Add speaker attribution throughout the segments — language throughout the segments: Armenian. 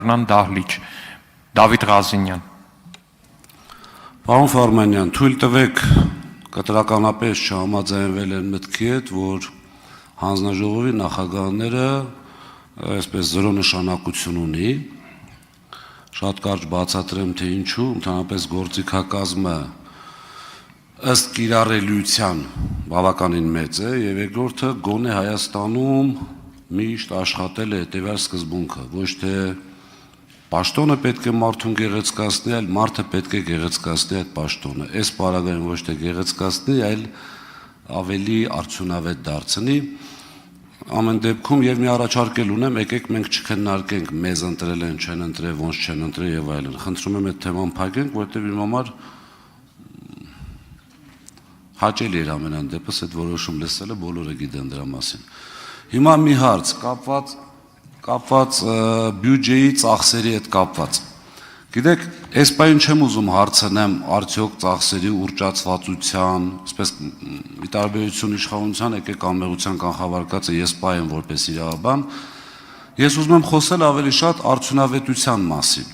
Speaker 1: Դահլիճ, Դավիթ Ղազինյան։
Speaker 2: Պարոն Ֆարմանյան, թույլ տվեք կտրականապես չհամաձայնվել են մտքի հետ, որ հանձնաժողովի նախագահները այսպես զրո նշանակություն ունի, շատ կարճ բացատրեմ, թե ինչու, ընդհանրապես գործիքակազմը ըստ կիրառելիության բավականին մեծ է, եւ երկրորդը գոնե Հայաստանում միշտ աշխատել է հետեւյալ սկզբունքը, ոչ թե պաշտոնը պետք է մարդուն գեղեցկացնի, այլ մարդը պետք է գեղեցկացնի այդ պաշտոնը։ Այս պարագայում ոչ թե գեղեցկացնի, այլ ավելի արդյունավետ դարձնի։ Ամեն դեպքում եւ մի առաջարկել ունեմ, եկեք մենք չքննարկենք մեզ ընտրել են, չեն ընտրել, ոնց չեն ընտրել եւ այլն։ Խնդրում եմ այդ թեման փակենք, որտեղ իմ համար հաճելի էր ամենայն դեպս այդ որոշում լսելը, բոլորը գիտեն դրա մասին։ Հիմա մի հարց կապված բյուջեի ծախսերի հետ կապված։ Գիտեք, այս պայն չեմ ուզում հարցնեմ արդյոք ծախսերի ուռճացվածության, այսպես ի տարբերություն իշխանության, եկեք անմեղության կանխավարկածը ես պայ եմ որպես իրավաբան, ես ուզում եմ խոսել ավելի շատ արդյունավետության մասին։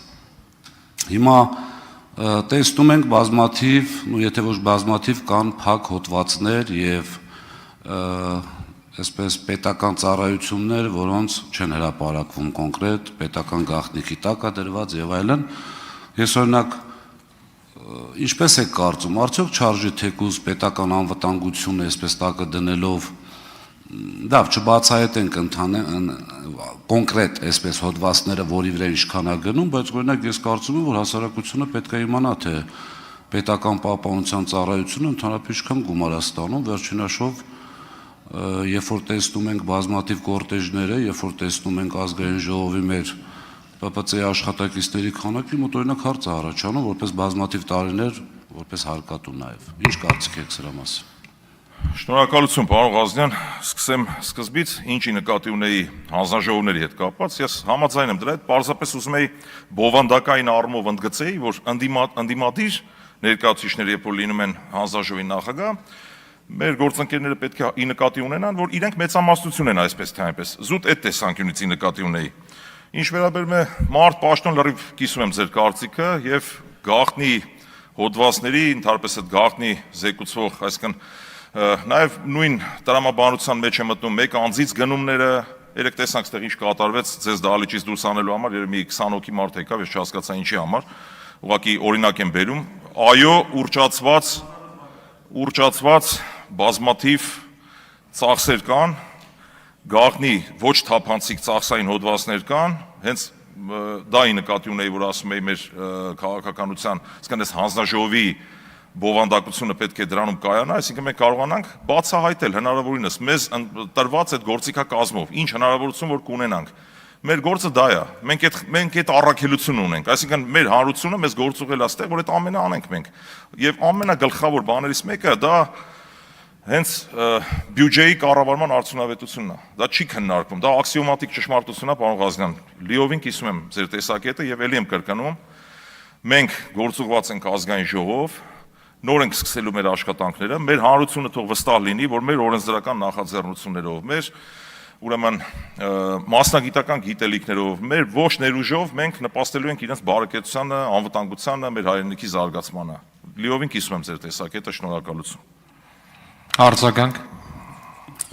Speaker 2: Հիմա տեսնում ենք բազմաթիվ, եթե ոչ բազմաթիվ կան փակ հոդվածներ եւ այսպես պետական ծառայություններ, որոնց չեն հրապարակվում կոնկրետ, պետական գաղտնիքի տակ է դրված եւ այլն։ Ես օրինակ ինչպես եք կարծում, արդյոք չարժի թեկուզ պետական անվտանգությունը այսպես տակը դնելով դավ չբացահայտենք կոնկրետ այսպես հոդվածները, որի վրա ինչքան է գնում, բայց օրինակ ես կարծում եմ, որ հասարակությունը պետք է իմանա, թե պետական պահպանության ծառայությունը ընդհանրապես ինչքան գումար է ստանում, վերջինաշով երբ որ տեսնում ենք բազմաթիվ կորտեժները, երբ որ տեսնում ենք ազգային ժողովի մեր ՊՊՑ-ի աշխատակիցների քանակի, մոտ օրինակ հարց է առաջանում, որպես բազմաթիվ տարիներ, որպես հարկատու նաև։ Ինչ կարծիք եք սրա մասին։
Speaker 3: Շնորհակալություն, պարոն Ղազնյան, սկսեմ սկզբից, ինչի նկատի ունեի հանձնաժողովների հետ կապված, ես համաձայն եմ դրա հետ, պարզապես ուզում էի բովանդակային առումով ընդգծեի, որ ընդդիմադիր ներկայացուցիչները, երբ որ լինում են հանձնաժողովի նախագահ, մեր գործընկերները պետք է ի նկատի ունենան, որ իրենք մեծամասնություն են այսպես թե այնպես, զուտ այդ տեսանկյունից ի նկատի ունեի։ Ինչ վերաբերում է մարդ պաշտոն լրիվ կիսում եմ ձեր կարծիքը եւ գաղտնի հոդվածների, ընդհանրապես այդ գաղտնի զեկուցող, այսինքն նաեւ նույն տրամաբանության մեջ է մտնում մեկ անձից գնումները, երեք տեսանք ստեղ ինչ կատարվեց ձեզ դահլիճից դուրս անելու համար, երևի 20 հոգի մարդ եկավ, ես չհասկացա ինչի համար, ուղղակի օրինակ եմ բերում, այո, ուռճացված բազմաթիվ ծախսեր կան, գաղտնի ոչ թափանցիկ ծախսային հոդվածներ կան, հենց դա ի նկատի ունեի, որ ասում էի մեր քաղաքականության, այսինքն այս հանձնաժողովի բովանդակությունը պետք է դրանում կայանա, այսինքն մենք կարողանանք բացահայտել հնարավորինս մեզ տրված այդ գործիքակազմով, ինչ հնարավորություն որ կունենանք։ Մեր գործը դա է, մենք այդ առաքելություն ունենք, այսինքն մեր հանրությունը մեզ գործուղել է ստեղ, որ այդ ամենը անենք մենք։ Եվ ամենագլխավոր բաներից մեկը դա հենց բյուջեի կառավարման արդյունավետությունն է։ Դա չի քննարկվում, դա աքսիոմատիկ ճշմարտություն է, պարոն Ղազնյան։ Լիովին կիսում եմ ձեր տեսակետը եւ ելի եմ կրկնում։ Մենք գործուղված ենք ազգային ժողով, նոր ենք սկսելու մեր աշխատանքները, մեր հանրությունը թող վստահ լինի, որ մեր օրենսդրական նախաձեռնություններով, մեր ուրեմն մասնագիտական գիտելիքներով, մեր ոչ ներուժով մենք նպաստելու ենք իրենց բարեկեցությանը, անվտանգությանը, մեր հայրենիքի զարգացմանը։ Լիովին կիսում եմ ձեր տեսակետը, շնորհակալություն։
Speaker 1: Արձագանք։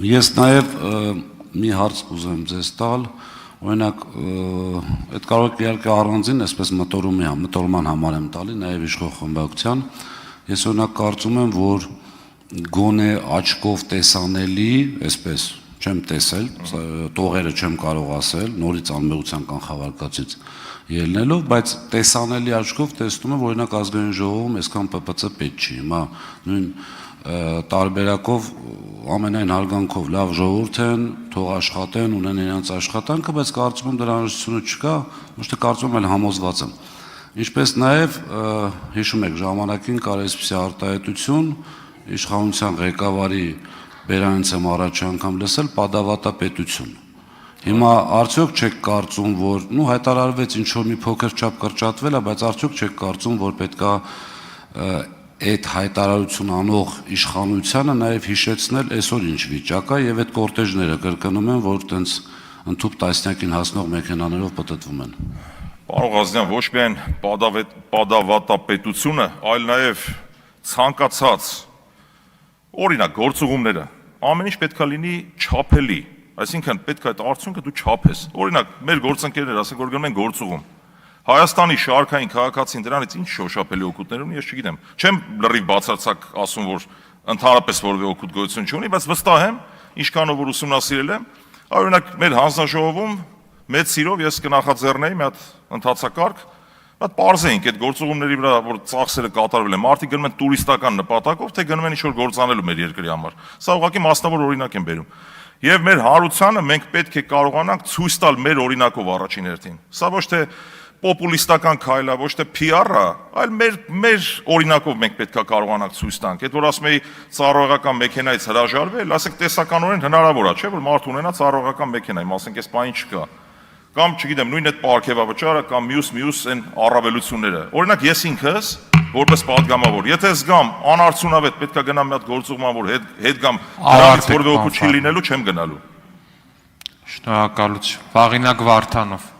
Speaker 2: Ես նաև մի հարց կուզեմ ձեզ տալ, օրինակ այդ կարող եք իհարկե առանձին այսպես մտորման համար եմ տալի, նաև իշխող խմբակցության։ Ես օրինակ կարծում եմ, որ գոնե աչքով տեսանելի, այսպես չեմ տեսել, տողերը չեմ կարող ասել, նորից անմեղության կանխավարկածից ելնելով, բայց տեսանելի աչքով տեսնում եմ, որ օրինակ ազգային ժողովում այսքան ՊՊՑ պետք չի։ Հիմա նույն տարբերակով ամենայն հարգանքով լավ ժողովուրդ են, թող աշխատեն, ունեն իրենց աշխատանքը, բայց կարծում եմ դրա անհրաժեշտությունը չկա, ոչ թե կարծում եմ, այլ համոզված եմ։ Ինչպես նաև հիշում եք ժամանակին կար այսպիսի արտահայտություն իշխանության ղեկավարի Բերանից եմ առաջ անգամ լսել պատավատապետություն։ Հիմա արդյոք չեք կարծում, որ հայտարարվեց ինչ որ մի փոքր չափ կրճատվել է, բայց արդյոք չեք կարծում, որ պետքա այդ հայտարարություն անող իշխանությանը նաև հիշեցնել այսօր ինչ վիճակ է եւ այդ կորտեժները կրկնում են, որ տենց ընդհուպ տասնյակին հասնող մեքենաներով պտտվում են։
Speaker 3: Պարոն Ղազարյան, ոչ միայն պատավատապետությունը, այլ նաև ցանկացած օրինակ գործուղումները, ամեն ինչ պետք է լինի չափելի, այսինքն պետք է այդ արդյունքը դու չափես։ Օրինակ, մեր գործընկերները ասենք, որ գնում են գործուղում։ Հայաստանի շարքային քաղաքացին դրանից ինչ շոշափելի օգուտներ ունի, ես չգիտեմ։ Չեմ լրիվ բացարձակ ասում, որ ընդհանրապես որևէ օգուտ գոյություն չունի, բայց վստահ եմ, ինչքանով որ ուսումնասիրել եմ, օրինակ մեր հանձնաժողովում մեծ սիրով ես կնախաձեռնեի մի հատ ընթացակարգ, այդ պարզեինք այդ գործուղումների վրա, որ ծախսերը կատարվել են, մարդիկ գնում են տուրիստական նպատակով, թե գնում են ինչ-որ գործանելու մեր երկրի համար։ Սա ուղղակի մասնավոր օրինակ եմ բերում։ Եվ մեր հանրությանը մենք պետք է կարողանանք ցույց տալ մեր օրինակով առաջին հերթին։ Սա ոչ թե պոպուլիստական քայլ է, ոչ թե PR-ը, այլ մեր օրինակով մենք պետք է կարողանանք ցույց տանք։ Այդ որ ասում էի ծառայողական մեքենայից հրաժարվել, ասենք տեսականորեն հնարավոր է, չէ՞, որ մարդ ունենա ծառայողական մեքենա, իմ ասենք, այս բան չկա։ Կամ չգիտեմ, նույն այդ պարգևավճարը կամ մյուս այն առավելությունները։ Օրինակ ես ինքս որպես падգամավոր, եթե զգամ անարդյունավետ պետք է գնամ մի հատ գործուղման, որ հետ գամ, դրանից որևէ օգուտ չի լինելու, չեմ գնալու։
Speaker 1: Շնորհակալություն։ Վաղինակ Վարդանով։